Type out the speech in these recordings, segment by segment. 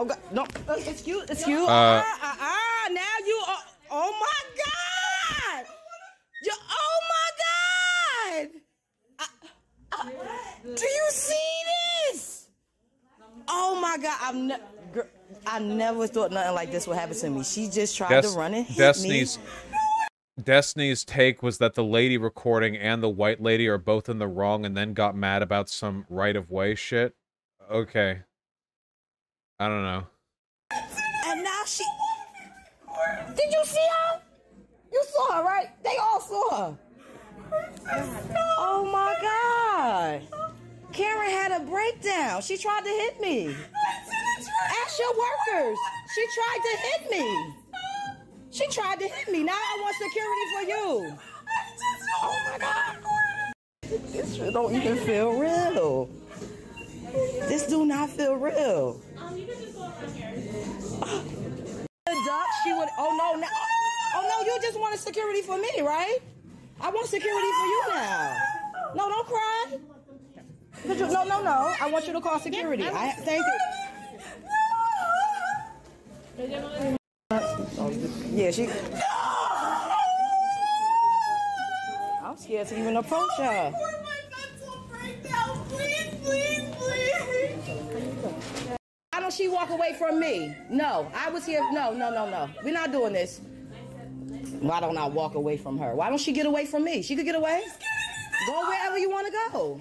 Oh God, no, excuse. Now you are. Oh my God! Oh my God! Do you see this? Oh my God! I never thought nothing like this would happen to me. She just tried to run and hit me. Destiny's take was that the lady recording and the white lady are both in the wrong and then got mad about some right-of-way shit. Okay. I don't know. And now she... Did you see her? You saw her, right? They all saw her. Oh my God. Karen had a breakdown. She tried to hit me. Ask your workers. She tried to hit me. She tried to hit me. Now I want security for you. Oh my God. This don't even feel real. This do not feel real. You can just go around here. Duck, she would. Oh no! Oh no! You just wanted security for me, right? I want security for you now. No, don't cry. No. I want you to call security. Thank you. Yeah, she. I'm scared to even approach her. Why don't she walk away from me? No, I was here. No. We're not doing this. Why don't I walk away from her? Why don't she get away from me? She could get away. Go wherever you want to go.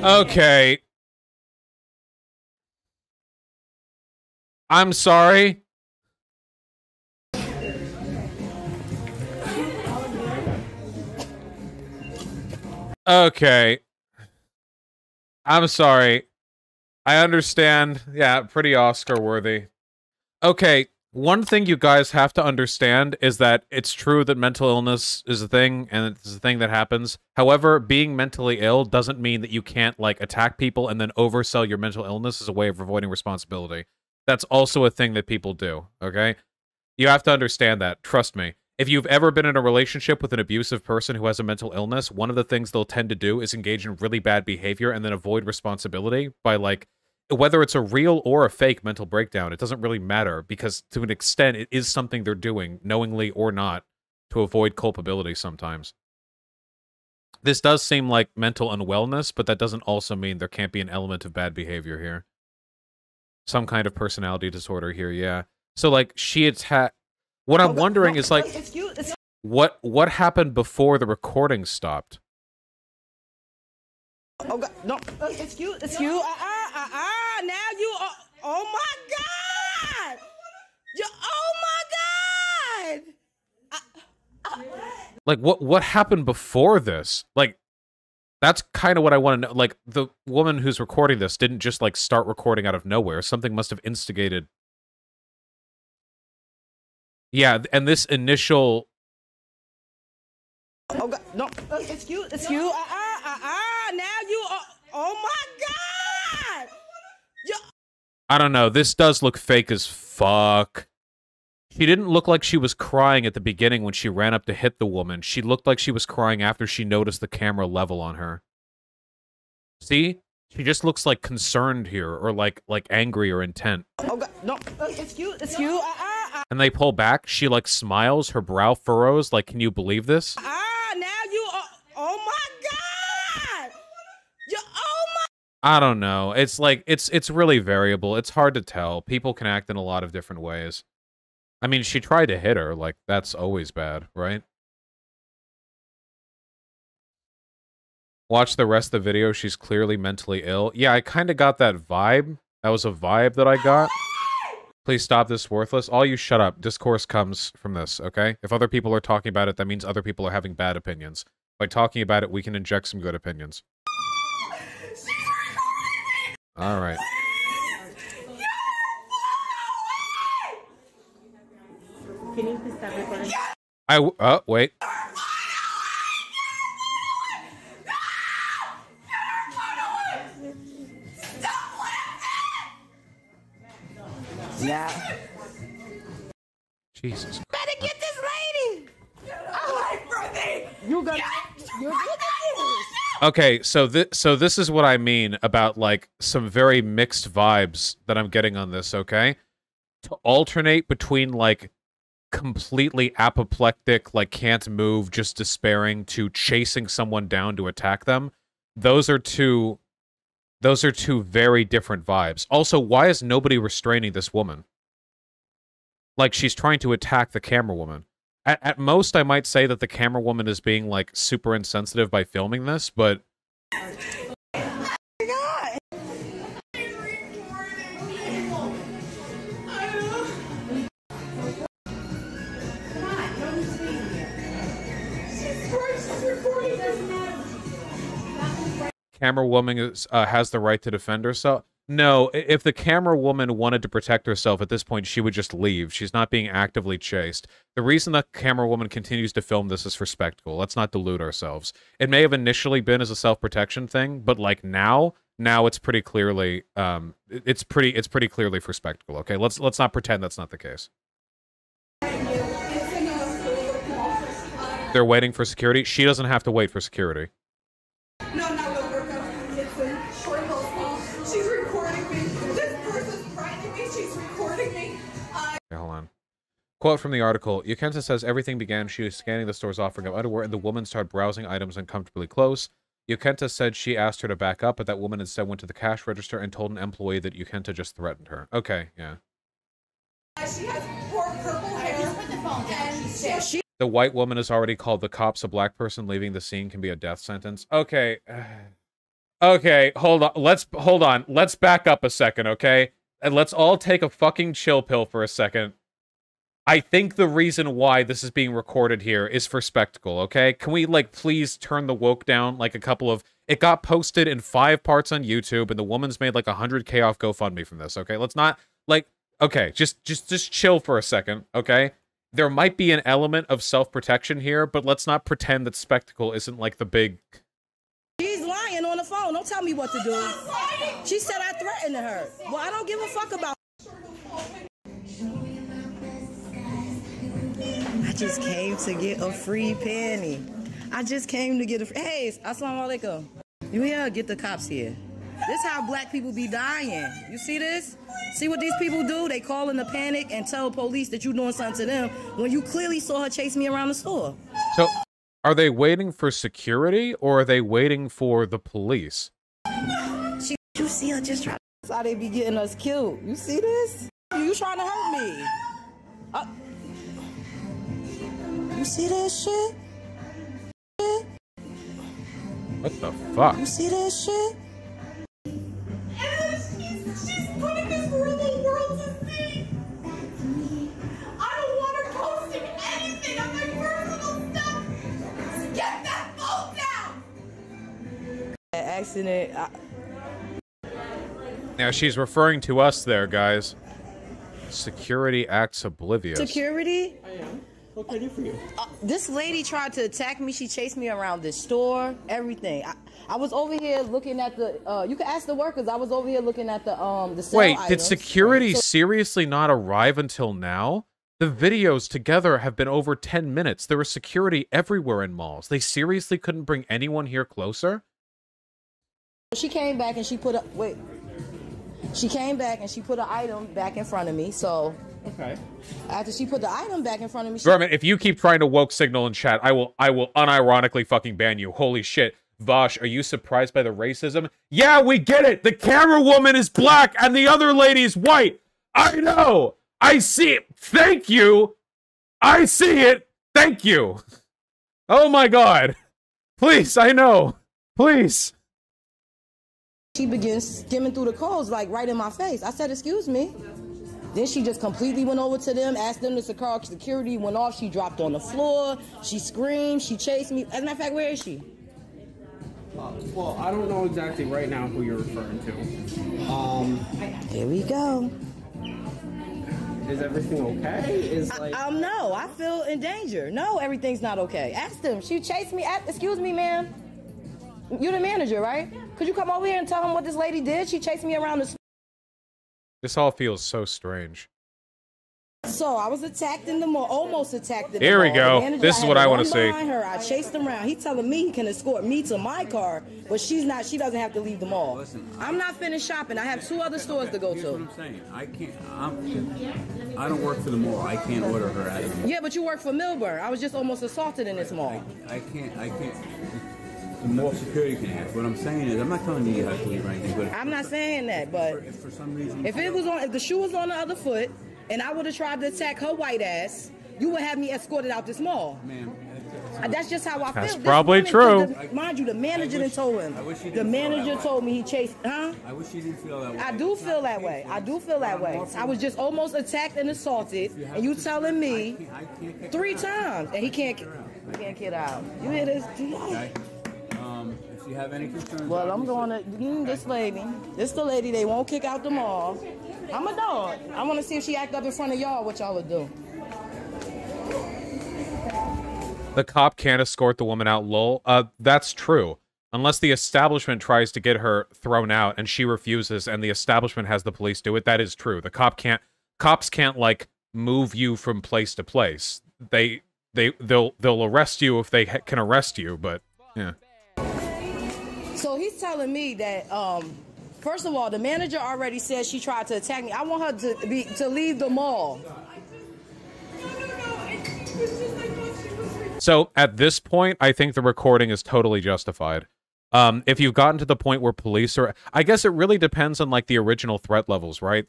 Okay. I'm sorry. Okay. I'm sorry. I understand. Yeah, pretty Oscar worthy. Okay, one thing you guys have to understand is that it's true that mental illness is a thing, and it's a thing that happens. However, being mentally ill doesn't mean that you can't, like, attack people and then oversell your mental illness as a way of avoiding responsibility. That's also a thing that people do, okay? You have to understand that. Trust me. If you've ever been in a relationship with an abusive person who has a mental illness, one of the things they'll tend to do is engage in really bad behavior and then avoid responsibility by, like, whether it's a real or a fake mental breakdown, it doesn't really matter, because to an extent, it is something they're doing, knowingly or not, to avoid culpability sometimes. This does seem like mental unwellness, but that doesn't also mean there can't be an element of bad behavior here. Some kind of personality disorder here, yeah. So, like, she attacked... What I'm wondering is, like, what happened before the recording stopped? Oh God, no, excuse. Now you are. Oh my God! Oh my God! Like, what happened before this? Like, that's kind of what I want to know. Like, the woman who's recording this didn't just, like, start recording out of nowhere. Something must have instigated. Yeah, and this initial... Oh God, no, excuse. Now you are. Oh my God! I don't know. This does look fake as fuck. She didn't look like she was crying at the beginning when she ran up to hit the woman. She looked like she was crying after she noticed the camera level on her. See? She just looks, like, concerned here, or, like angry or intent. Oh God, no, excuse. And they pull back. She, like, smiles. Her brow furrows. Like, can you believe this? Now you are. Oh my God! Oh my. I don't know. It's like, it's really variable. It's hard to tell. People can act in a lot of different ways. I mean, she tried to hit her. Like, that's always bad, right? Watch the rest of the video. She's clearly mentally ill. Yeah, I kind of got that vibe. That was a vibe that I got. Please stop this, worthless. All you shut up. Discourse comes from this, okay? If other people are talking about it, that means other people are having bad opinions. By talking about it, we can inject some good opinions. All right. Can you please stop recording? Wait. Yeah. Jesus. Better get this lady! Away from me! You gonna... You're confused. Okay, so this is what I mean about like some very mixed vibes that I'm getting on this, okay? To alternate between like completely apoplectic, like can't move, just despairing, to chasing someone down to attack them. Those are two very different vibes. Also, why is nobody restraining this woman? Like, she's trying to attack the camera woman. At most, I might say that the camera woman is being, like, super insensitive by filming this, but... Camera woman has the right to defend herself. No, if the camera woman wanted to protect herself at this point, she would just leave. She's not being actively chased. The reason the camera woman continues to film this is for spectacle. Let's not delude ourselves. It may have initially been as a self-protection thing, but like now it's pretty clearly it's pretty clearly for spectacle. Okay, let's not pretend that's not the case. They're waiting for security. She doesn't have to wait for security. No, not the workout. It's a short call. She's recording me. This person's frightening me. She's recording me. Okay, hold on. Quote from the article. Yukenta says everything began. She was scanning the store's offering of underwear, and the woman started browsing items uncomfortably close. Yukenta said she asked her to back up, but that woman instead went to the cash register and told an employee that Yukenta just threatened her. Okay, yeah. She has poor purple hair. Put the phone down. The white woman has already called the cops. A black person leaving the scene can be a death sentence. Okay. Okay, hold on. Let's back up a second, okay? And let's all take a fucking chill pill for a second. I think the reason why this is being recorded here is for spectacle, okay? Can we, like, please turn the woke down, like, a couple of... It got posted in 5 parts on YouTube, and the woman's made, like, 100K off GoFundMe from this, okay? Let's not, like... Okay, just chill for a second, okay? There might be an element of self-protection here, but let's not pretend that spectacle isn't, like, the big... She's lying on the phone. Don't tell me what to do. She said I threatened her. Well, I don't give a fuck about... I just came to get a free panty. I just came to get a free... Hey, assalamu alaikum. Yeah, get the cops here. This how black people be dying. You see this? See what these people do? They call in a panic and tell police that you're doing something to them when you clearly saw her chase me around the store. So, are they waiting for security or are they waiting for the police? You see her just trying. That's how they be getting us killed. You see this? You trying to hurt me? You see this shit? What the fuck? You see this shit? She's putting this for the world to see. I don't want her posting anything of my personal stuff. Get that phone down. Accident. Now, she's referring to us there, guys. Security acts oblivious. Security? I am. What can I do for you? This lady tried to attack me. She chased me around the store, everything. I was over here looking at the, you can ask the workers. I was over here looking at the sale Wait, did items. security seriously not arrive until now? The videos together have been over 10 minutes. There was security everywhere in malls. They seriously couldn't bring anyone here closer? She came back and she put a, wait. She came back and she put an item back in front of me, so. Okay. After she put the item back in front of me, Vermin, if you keep trying to woke signal in chat, I will unironically fucking ban you. Holy shit. Vaush, are you surprised by the racism? Yeah, we get it! The camera woman is black and the other lady is white! I know! I see it! Thank you! I see it! Thank you! Oh my god! Please, I know! Please! she begins skimming through the codes, like right in my face. I said, excuse me. Then she just completely went over to them, asked them to call security, went off, she dropped on the floor, she screamed, she chased me. As a matter of fact, where is she? Well, I don't know exactly right now who you're referring to. Here we go. Is everything okay? Is like No, I feel in danger. No, everything's not okay. Ask them. She chased me. Excuse me, ma'am. You're the manager, right? Could you come over here and tell them what this lady did? She chased me around the... This all feels so strange. So I was attacked in the mall, almost attacked in the Here mall. we go. The manager, This is I what had I to wanna run see. behind her. I chased him around. He telling me he can escort me to my car, but she's not. She doesn't have to leave the mall. Listen, I'm not finished shopping. I have 2 other stores to go Here's what to. I'm saying. I don't work for the mall. I can't order her out of the mall. Yeah, but you work for Milburn. I was just almost assaulted in this mall. I can't. The mall security can ask. What I'm saying is, I'm not telling you you have to leave or anything, but I'm not saying that, but if for some reason, if the shoe was on the other foot, and I would have tried to attack her white ass, you would have me escorted out this mall. ma'am, That's just how I feel. That's This probably woman- true. Mind you, the manager done told him. I wish you The didn't feel that manager way. told me he chased, huh? I wish you didn't feel that way. I do feel that way. I do feel that way. I was just almost attacked and assaulted, and you telling me I can't kick 3 her out. times, and he can't get out. You hear this? Okay. If you have any concerns, Well, I'm going to this lady. This the lady they won't kick out the mall. I'm a dog. I want to see if she act up in front of y'all. What y'all would do? The cop can't escort the woman out, lol. That's true. Unless the establishment tries to get her thrown out and she refuses and the establishment has the police do it, that is true. The cops can't like move you from place to place. They'll arrest you if they can arrest you, but yeah. So he's telling me that, first of all, the manager already said she tried to attack me. I want her to leave the mall. So at this point, I think the recording is totally justified. If you've gotten to the point where police are, I guess it really depends on like the original threat levels, right?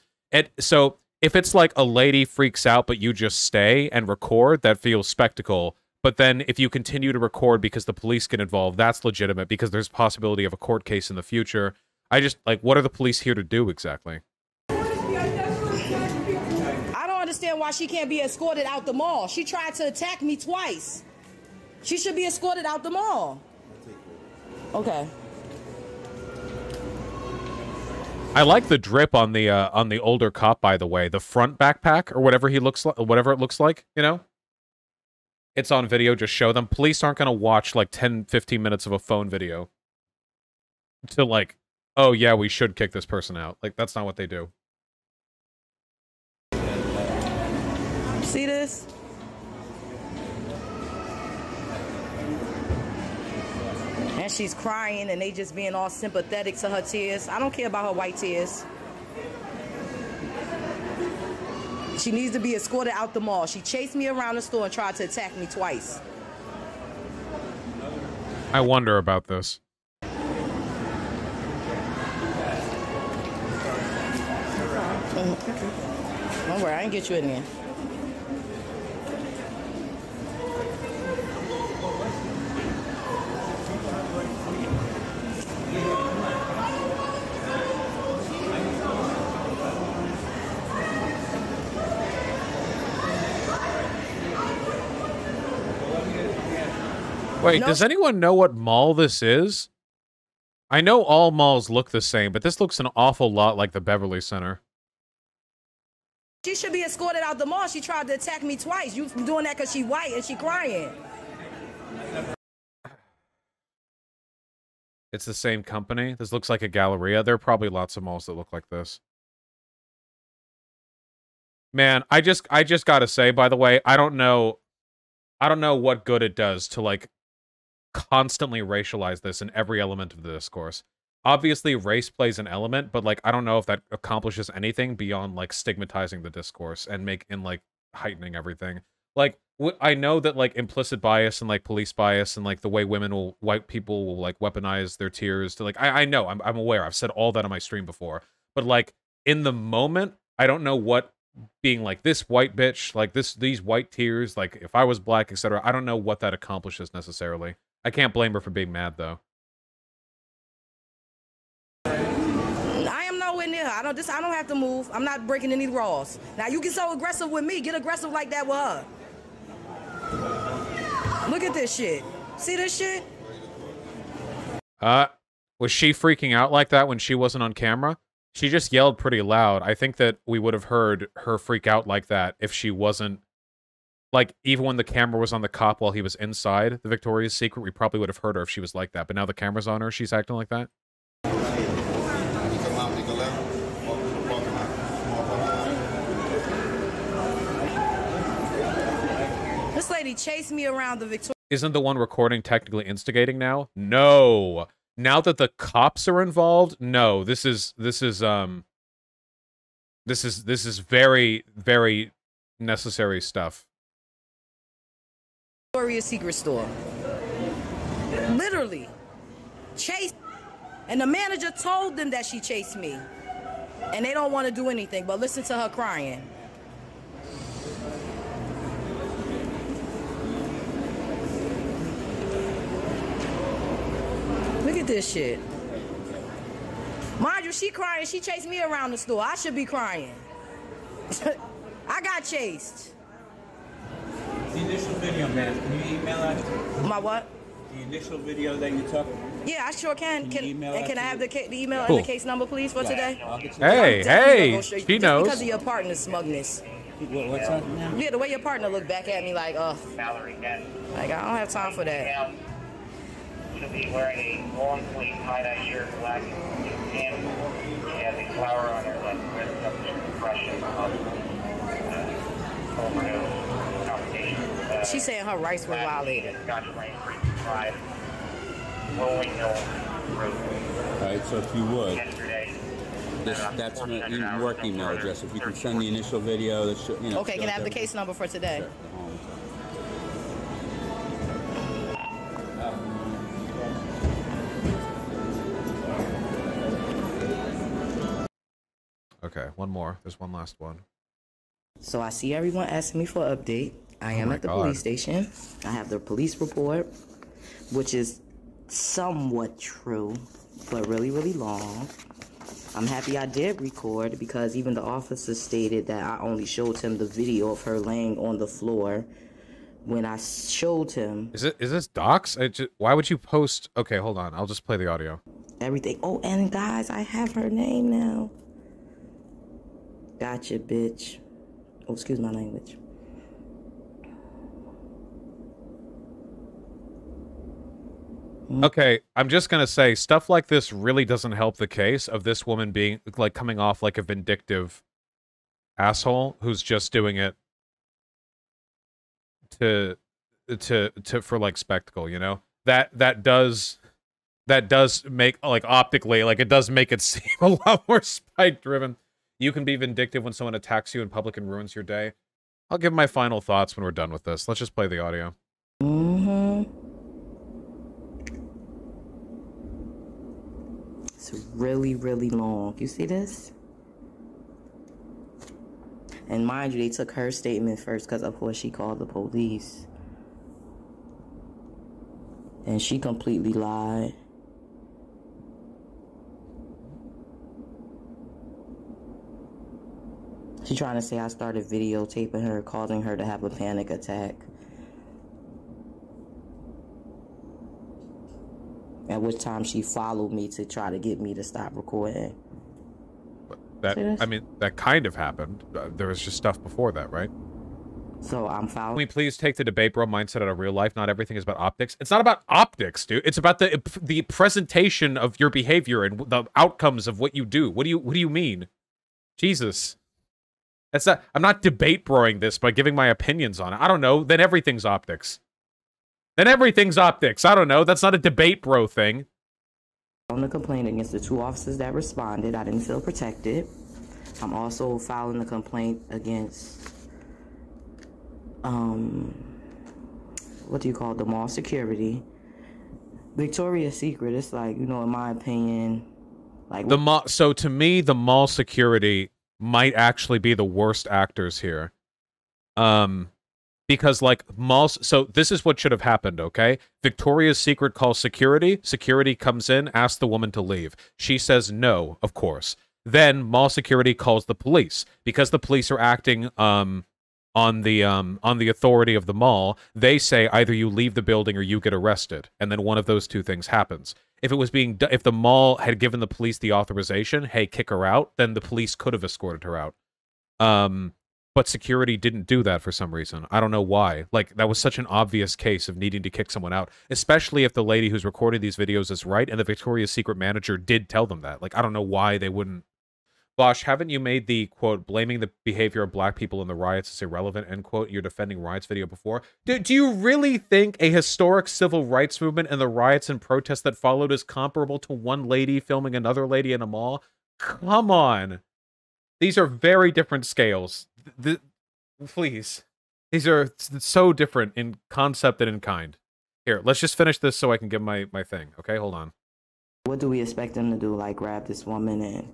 So if it's like a lady freaks out, but you just stay and record, that feels spectacle. But then if you continue to record because the police get involved, that's legitimate because there's possibility of a court case in the future. I just, like, what are the police here to do exactly? I don't understand why she can't be escorted out the mall. She tried to attack me twice. She should be escorted out the mall. Okay. I like the drip on the older cop, by the way. The front backpack or whatever he looks like, whatever it looks like, you know? It's on video, just show them. Police aren't going to watch like 10, 15 minutes of a phone video to like, oh yeah, we should kick this person out. Like, that's not what they do. See this? And she's crying and they just being all sympathetic to her tears. I don't care about her white tears. She needs to be escorted out the mall. She chased me around the store and tried to attack me twice. I wonder about this. Don't worry, I can get you in there. Wait, No, does anyone know what mall this is? I know all malls look the same, but this looks an awful lot like the Beverly Center. She should be escorted out the mall. She tried to attack me twice. You doing that because she white and she crying. It's the same company. This looks like a Galleria. There are probably lots of malls that look like this. Man, I just gotta say, by the way, I don't know what good it does to like constantly racialize this in every element of the discourse. Obviously, race plays an element, but like I don't know if that accomplishes anything beyond like stigmatizing the discourse and like heightening everything. Like I know that like implicit bias and like police bias and like the way white people will like weaponize their tears to like I know I'm aware. I've said all that on my stream before, but like in the moment, I don't know what being like this white bitch, like these white tears, like if I was black, etc. I don't know what that accomplishes necessarily. I can't blame her for being mad though. I am nowhere near her. I don't have to move. I'm not breaking any laws. Now you get so aggressive with me. Get aggressive like that with her. Look at this shit. See this shit? Was she freaking out like that when she wasn't on camera? She just yelled pretty loud. I think that we would have heard her freak out like that if she wasn't, like, even when the camera was on the cop while he was inside the Victoria's Secret, we probably would have heard her if she was like that. But now the camera's on her, she's acting like that. literally chased me around the Victoria. Isn't the one recording technically instigating now? No. Now that the cops are involved, no. This is very, very necessary stuff. Victoria's Secret store. Literally. Chased. And the manager told them that she chased me. And they don't want to do anything but listen to her crying. Look at this shit. Mind you, she crying. She chased me around the store. I should be crying. I got chased. The initial video, man. Can you email that? My what? The initial video that you took. Yeah, I sure can. Can you email that can I to have me? the email Cool. and the case number, please, for today? I'll get you. Hey, I'm definitely gonna hey, go straight- she just knows. because of your partner's smugness. What's that now? Yeah, the way your partner looked back at me like, Mallory Dent. like I don't have time for that. Now, she'll be wearing a long sleeve tie-dye shirt, black pants. She has a flower on her left wrist, up to impression of overdose complications. She's saying her rights were violated. Scotch Lane 325, Rolling Hill Road. All right, so if you would, Yesterday. that's my work email address. If you can send the initial video, that should, you know. Okay, can I have the case number for today? Sure. Okay, one more. There's one last one. So I see everyone asking me for an update. I am my at the God. police station. I have the police report, which is somewhat true, but really, really long. I'm happy I did record because even the officer stated that I only showed him the video of her laying on the floor when I showed him Is this docs? Why would you post? Okay, hold on. I'll just play the audio. everything. Oh, and guys, I have her name now. Gotcha, bitch. Oh, excuse my language. Okay, I'm just gonna say stuff like this really doesn't help the case of this woman being like coming off like a vindictive asshole who's just doing it to for like spectacle, you know? That does make like optically like it does make it seem a lot more spike driven. You can be vindictive when someone attacks you in public and ruins your day. I'll give my final thoughts when we're done with this. Let's just play the audio. It's really, really long. You see this? And mind you, they took her statement first because, of course, she called the police. And she completely lied. She trying to say I started videotaping her, causing her to have a panic attack. At which time she followed me to try to get me to stop recording. That See this? I mean, that kind of happened. There was just stuff before that, right? So I'm Can following. we please take the debate bro mindset out of real life? Not everything is about optics. It's not about optics, dude. It's about the presentation of your behavior and the outcomes of what you do. What do you mean? Jesus. That's not, I'm not debate broing this by giving my opinions on it. I don't know. Then everything's optics. Then everything's optics. I don't know. That's not a debate bro thing. On the complaint against the two officers that responded. I didn't feel protected. I'm also filing the complaint against, what do you call it? The mall security. Victoria's Secret, it's like, you know, in my opinion, like... The mall. So to me, the mall security might actually be the worst actors here. Because like malls, so this is what should have happened, okay? Victoria's Secret calls security. Security comes in, asks the woman to leave. She says no, of course. Then mall security calls the police because the police are acting on the authority of the mall. They say either you leave the building or you get arrested, and then one of those two things happens. If it was if the mall had given the police the authorization, hey, kick her out, then the police could have escorted her out. But security didn't do that for some reason. I don't know why. Like, that was such an obvious case of needing to kick someone out, especially if the lady who's recording these videos is right and the Victoria's Secret manager did tell them that. Like, I don't know why they wouldn't. Vaush, haven't you made the, quote, blaming the behavior of black people in the riots is irrelevant, end quote, you're defending riots video before? Do you really think a historic civil rights movement and the riots and protests that followed is comparable to one lady filming another lady in a mall? Come on. These are very different scales. Please. These are so different in concept and in kind. Here, let's just finish this so I can give my thing. Okay, hold on. What do we expect them to do? Like grab this woman and,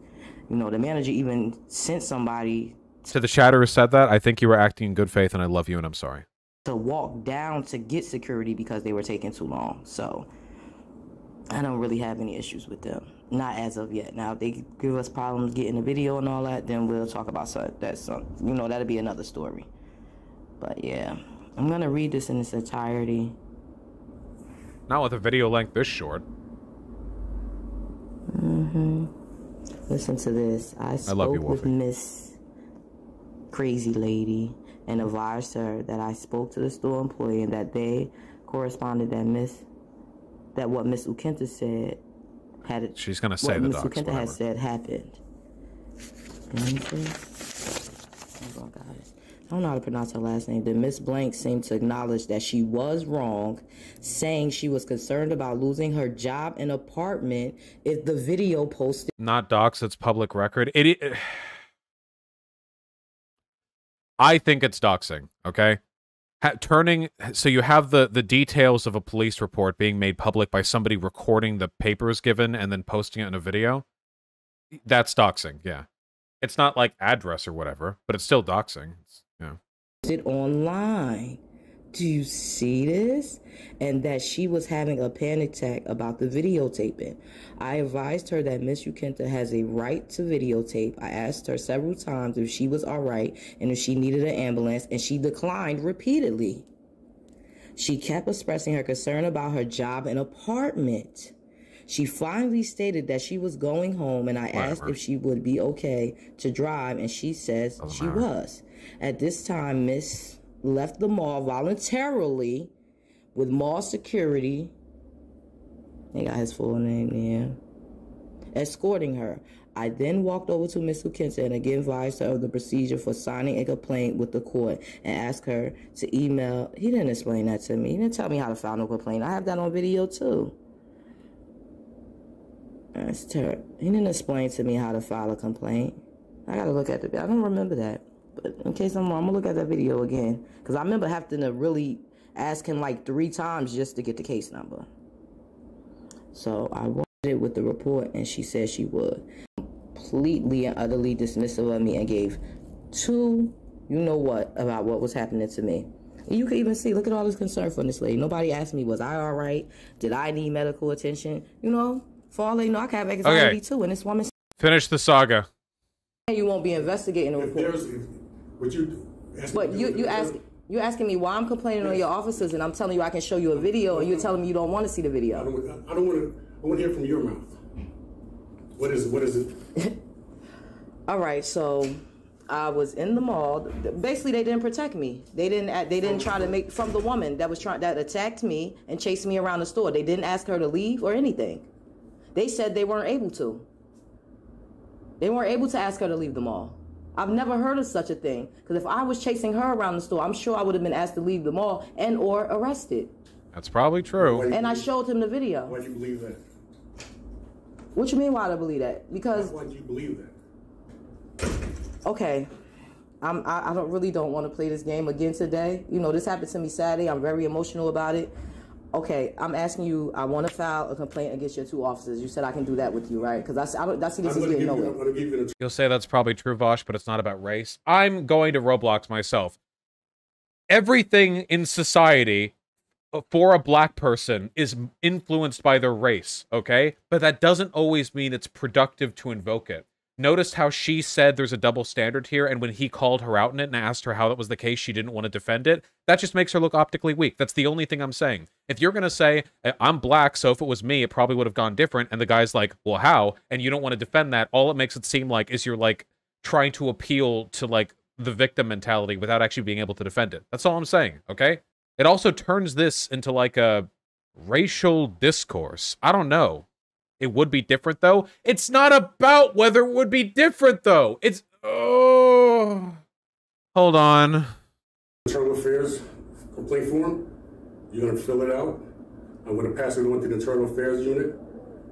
you know, the manager even sent somebody To the chatter who said that, I think you were acting in good faith and I love you and I'm sorry. to walk down to get security because they were taking too long. So I don't really have any issues with them. Not as of yet. Now, if they give us problems getting the video and all that, then we'll talk about you know, that'll be another story. But yeah, I'm gonna read this in its entirety. Not with a video length this short. Listen to this. I spoke with Miss Crazy Lady and advised her that I spoke to the store employee and that they corresponded that what Miss Ukenta said had it. She's gonna say the Miss docs, Ukenta whatever. had said happened. Hold on, guys. I don't know how to pronounce her last name. Did Miss Blank seem to acknowledge that she was wrong, saying she was concerned about losing her job and apartment if the video posted? Not docs, it's public record. I think it's doxing, okay? So you have the details of a police report being made public by somebody recording the papers given and then posting it in a video. That's doxing, yeah. It's not like address or whatever, but it's still doxing. Yeah. It online. Do you see this? And that she was having a panic attack about the videotaping. I advised her that Miss Ukenta has a right to videotape. I asked her several times if she was all right and if she needed an ambulance, and she declined repeatedly. She kept expressing her concern about her job and apartment. She finally stated that she was going home, and I asked if she would be okay to drive, and she says she was. At this time, Miss left the mall voluntarily with mall security. They got his full name there. Escorting her. I then walked over to Miss Ukenta and again advised her of the procedure for signing a complaint with the court and asked her to email. He didn't explain that to me. He didn't tell me how to file no complaint. I have that on video too. That's terrible. He didn't explain to me how to file a complaint. I gotta look at the. I don't remember that. But in case I'm wrong, I'm gonna look at that video again. Because I remember having to really ask him like 3 times just to get the case number. So I watched it with the report and she said she would. Completely and utterly dismissive of me and gave 2 you know what about what was happening to me. And you can even see, look at all this concern from this lady. Nobody asked me, was I all right? Did I need medical attention? You know, for all they know, I can have anxiety too. And this woman. Finish the saga. You won't be investigating the report. But you asking me why I'm complaining on your officers, and I'm telling you I can show you a video, and you're telling me you don't want to see the video. I want to hear from your mouth. What is it? All right, so I was in the mall. Basically, they didn't protect me. They didn't try to make from the woman that attacked me and chased me around the store. They didn't ask her to leave or anything. They said they weren't able to. They weren't able to ask her to leave the mall. I've never heard of such a thing. Because if I was chasing her around the store, I'm sure I would have been asked to leave the mall and or arrested. That's probably true. And I showed him the video. Why do you believe that? What you mean why do I believe that? Because... Why do you believe that? Okay. I don't want to play this game again today. You know, this happened to me Saturday. I'm very emotional about it. Okay, I'm asking you, I want to file a complaint against your 2 officers. You said I can do that with you, right? Because I see this is getting nowhere. You'll say that's probably true, Vaush, but it's not about race. I'm going to Roblox myself. Everything in society for a black person is influenced by their race, okay? But that doesn't always mean it's productive to invoke it. Notice how she said there's a double standard here, and when he called her out in it and asked her how that was the case, she didn't want to defend it. That just makes her look optically weak. That's the only thing I'm saying. If you're going to say, I'm black, so if it was me, it probably would have gone different, and the guy's like, well, how? And you don't want to defend that, all it makes it seem like is you're, like, trying to appeal to, like, the victim mentality without actually being able to defend it. That's all I'm saying, okay? It also turns this into, like, a racial discourse. I don't know. it would be different, though. It's not about whether it would be different, though. It's... Oh... Hold on. Internal Affairs complaint form. You're going to fill it out. I'm going to pass it on to the Internal Affairs unit,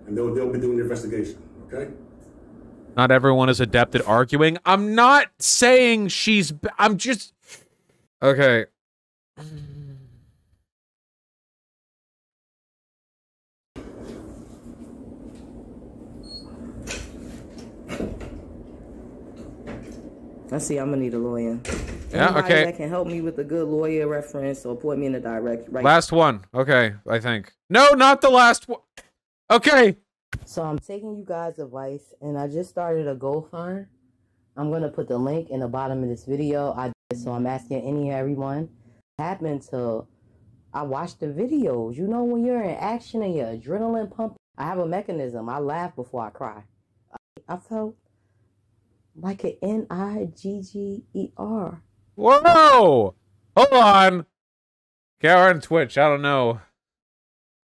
and they'll be doing the investigation, okay? Not everyone is adept at arguing. I'm not saying she's... I'm just... Okay. I see I'm gonna need a lawyer. Yeah, Anybody okay. that can help me with a good lawyer reference or point me in the direct right. Last one. Okay, I think. No, not the last one. Okay. So I'm taking you guys' advice, and I just started a GoFund. I'm gonna put the link in the bottom of this video. So I'm asking any and everyone. Happened to I watched the videos. You know when you're in action and your adrenaline pumping. I have a mechanism. I laugh before I cry. I felt like an Nigger. Whoa! Hold on. Karen Twitch, I don't know.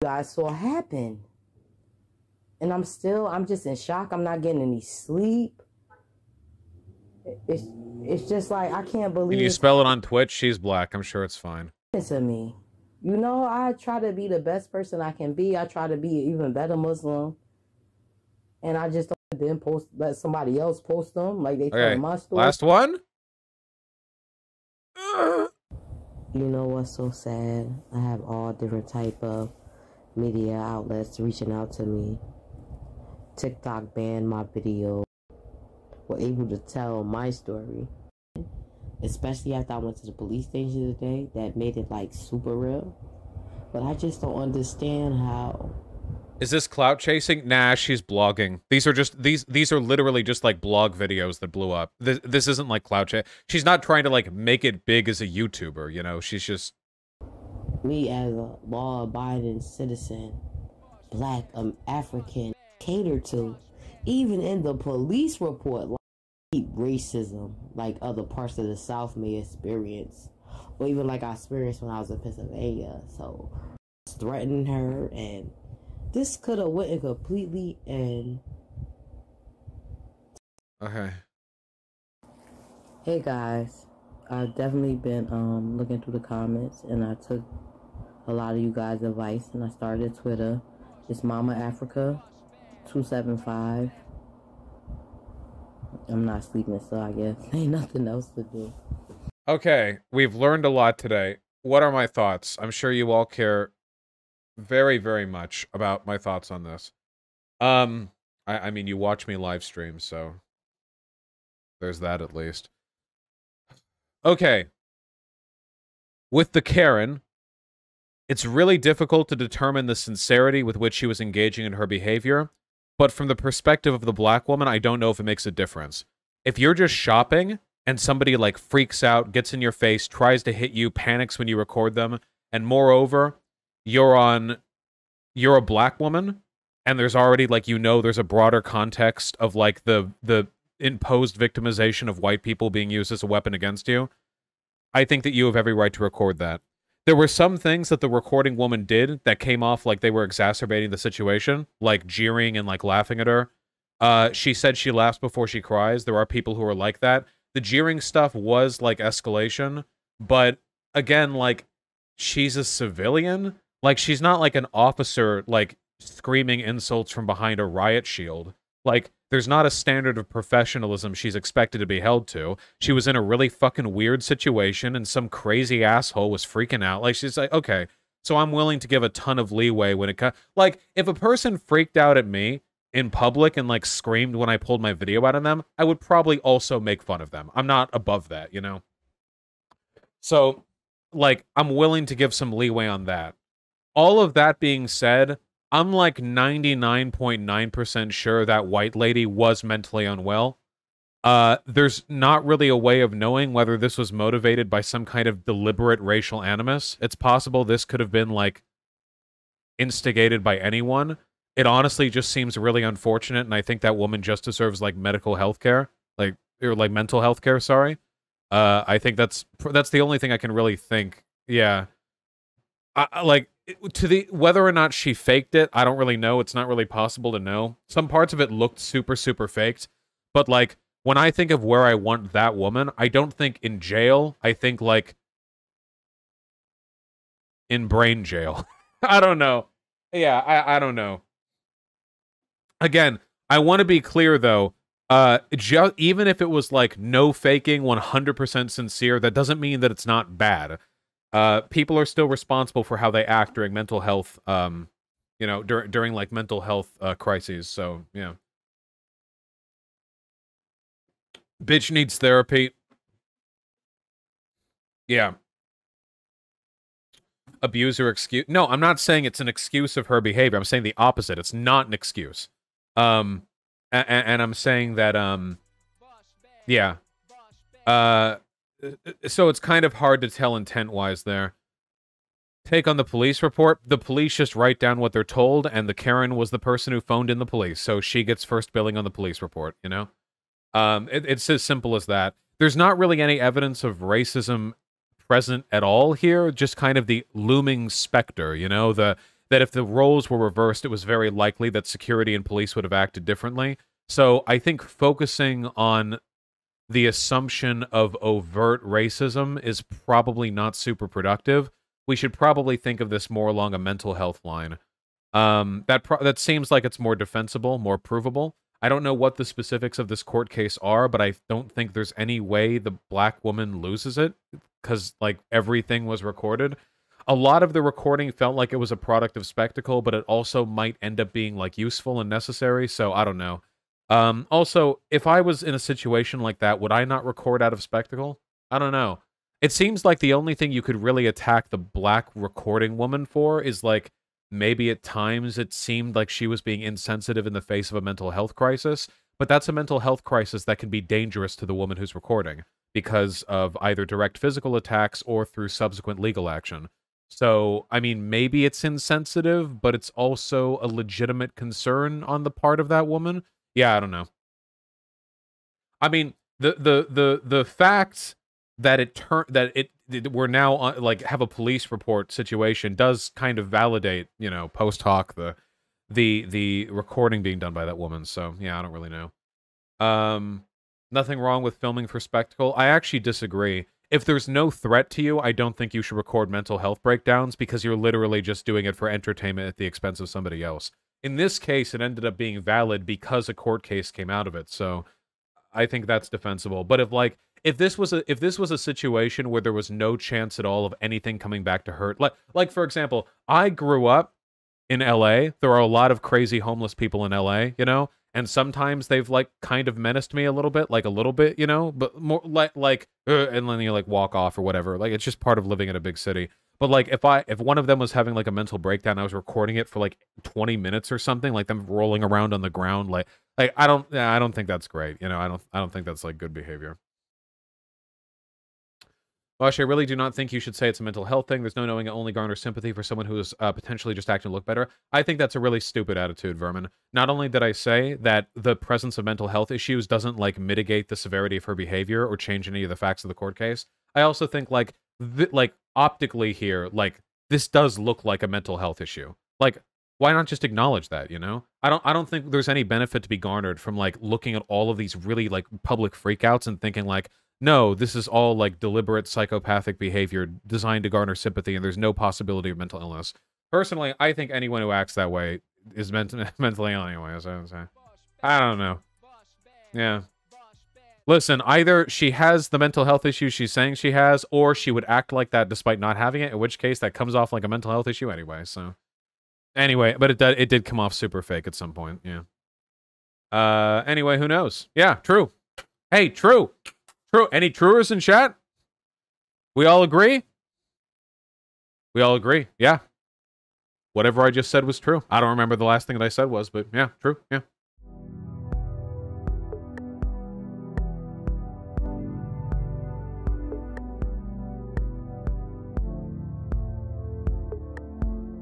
You guys saw happen. And I'm just in shock. I'm not getting any sleep. It's just like, I can't believe. Can you spell it on Twitch? She's black. I'm sure it's fine. To me. You know, I try to be the best person I can be. I try to be an even better Muslim. And I just didn't let somebody else post them like they told my story. Last one? You know what's so sad? I have all different type of media outlets reaching out to me. TikTok banned my video. Were able to tell my story. Especially after I went to the police station today. That made it like super real. But I just don't understand how. Is this clout chasing? Nah, she's blogging. These are just these are literally just like blog videos that blew up. This isn't like clout chase. She's not trying to like make it big as a YouTuber, you know. She's just me as a law-abiding citizen, black, African, catered to, even in the police report, like racism, like other parts of the South may experience, or even like I experienced when I was in Pennsylvania. So, threatening her and. This could have went completely and... Okay. Hey guys, I've definitely been looking through the comments, and I took a lot of you guys' advice, and I started Twitter. It's Mama Africa 275. I'm not sleeping, so I guess ain't nothing else to do. Okay, we've learned a lot today. What are my thoughts? I'm sure you all care very, very much about my thoughts on this. I mean, you watch me live stream, so there's that at least. Okay. With the Karen, it's really difficult to determine the sincerity with which she was engaging in her behavior, but from the perspective of the black woman, I don't know if it makes a difference. If you're just shopping and somebody like freaks out, gets in your face, tries to hit you, panics when you record them, and moreover, you're a black woman, and there's already, like, you know, there's a broader context of, like, the imposed victimization of white people being used as a weapon against you. I think that you have every right to record that. There were some things that the recording woman did that came off like they were exacerbating the situation, like jeering and, like, laughing at her. She said she laughs before she cries. There are people who are like that. The jeering stuff was, like, escalation, but, again, like, she's a civilian. Like, she's not like an officer, like, screaming insults from behind a riot shield. Like, there's not a standard of professionalism she's expected to be held to. She was in a really fucking weird situation, and some crazy asshole was freaking out. Like, she's like, okay, so I'm willing to give a ton of leeway when it comes... Like, if a person freaked out at me in public and, like, screamed when I pulled my video out on them, I would probably also make fun of them. I'm not above that, you know? So, like, I'm willing to give some leeway on that. All of that being said, I'm like 99.9% sure that white lady was mentally unwell. There's not really a way of knowing whether this was motivated by some kind of deliberate racial animus. It's possible this could have been, like, instigated by anyone. It honestly just seems really unfortunate, and I think that woman just deserves, like, medical health care. Like, or, like, mental health care, sorry. I think that's the only thing I can really think. Yeah. Like... whether or not she faked it, I don't really know. It's not really possible to know. Some parts of it looked super, super faked. But, like, when I think of where I want that woman, I don't think in jail. I think, like, in brain jail. I don't know. Yeah, I don't know. Again, I want to be clear, though. Even if it was, like, no faking, 100% sincere, that doesn't mean that it's not bad. People are still responsible for how they act during mental health, you know, during like mental health crises. So yeah, bitch needs therapy. Yeah, abuser excuse. No, I'm not saying it's an excuse of her behavior. I'm saying the opposite. It's not an excuse. And I'm saying that yeah. So it's kind of hard to tell intent-wise there. Take on the police report. The police just write down what they're told, and the Karen was the person who phoned in the police, so she gets first billing on the police report, you know? It's as simple as that. There's not really any evidence of racism present at all here, just kind of the looming specter, you know? That if the roles were reversed, it was very likely that security and police would have acted differently. So I think focusing on the assumption of overt racism is probably not super productive. We should probably think of this more along a mental health line. That seems like it's more defensible, more provable. I don't know what the specifics of this court case are, but I don't think there's any way the black woman loses it, because, like, everything was recorded. A lot of the recording felt like it was a product of spectacle, but it also might end up being, like, useful and necessary, so I don't know. Also, if I was in a situation like that, would I not record out of spectacle? I don't know. It seems like the only thing you could really attack the black recording woman for is, like, maybe at times it seemed like she was being insensitive in the face of a mental health crisis, but that's a mental health crisis that can be dangerous to the woman who's recording because of either direct physical attacks or through subsequent legal action. So, I mean, maybe it's insensitive, but it's also a legitimate concern on the part of that woman. Yeah, I don't know. I mean, the fact that we're now on, like, have a police report situation does kind of validate, you know, post hoc the recording being done by that woman. So yeah, I don't really know. Nothing wrong with filming for spectacle. I actually disagree. If there's no threat to you, I don't think you should record mental health breakdowns, because you're literally just doing it for entertainment at the expense of somebody else. In this case, it ended up being valid because a court case came out of it, so I think that's defensible. But if this was a situation where there was no chance at all of anything coming back to hurt, like for example, I grew up in LA. There are a lot of crazy homeless people in LA, you know, and sometimes they've, like, kind of menaced me a little bit, you know, but more like and then you, like, walk off or whatever. Like, it's just part of living in a big city. But, like, if one of them was having, like, a mental breakdown, I was recording it for, like, 20 minutes or something, like them rolling around on the ground, like I don't think that's great, you know. I don't think that's, like, good behavior. Vaush, I really do not think you should say it's a mental health thing. There's no knowing it only garners sympathy for someone who is potentially just acting to look better. I think that's a really stupid attitude, Vermin. Not only did I say that the presence of mental health issues doesn't, like, mitigate the severity of her behavior or change any of the facts of the court case, I also think, like, optically here, like, this does look like a mental health issue. Like, why not just acknowledge that, you know? I don't think there's any benefit to be garnered from, like, looking at all of these really, like, public freakouts and thinking, like, no, this is all, like, deliberate psychopathic behavior designed to garner sympathy, and there's no possibility of mental illness. Personally, I think anyone who acts that way is mentally ill anyway, so I don't know. Yeah. Listen, either she has the mental health issue she's saying she has, or she would act like that despite not having it, in which case that comes off like a mental health issue anyway, so. Anyway, but it did come off super fake at some point, yeah. Anyway, who knows? Yeah, true. Hey, true. True. Any truers in chat? We all agree? We all agree, yeah. Whatever I just said was true. I don't remember the last thing that I said was, but yeah, true, yeah.